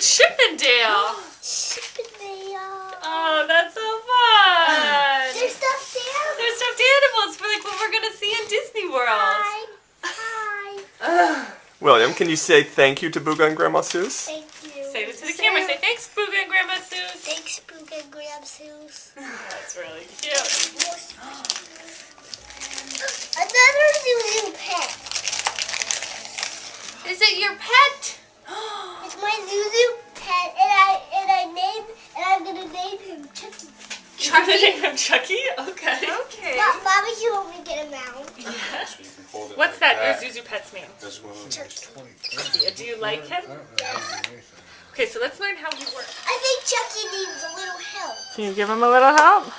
Chippendale. Chippendale. Oh, that's so fun. There's stuffed animals. There's stuffed animals for like what we're gonna see in Disney World. Hi. William, can you say thank you to Booga and Grandma Sue's? Thank you. Say it to the camera. Say thanks, Booga and Grandma Sue's. Thanks, Booga and Grandma Sue's. That's really cute. Another Zuzu pet. Is it your pet? It's my Zuzu pet, and I'm gonna name him Chucky. Trying to name him Chucky? Okay. Okay. Mommy, you want me to get him out? Yes. So you can hold it What's like that? Your Zuzu pet's name? This one. Chucky. Do you like him? Okay, so let's learn how he works. I think Chucky needs a little help. Can you give him a little help?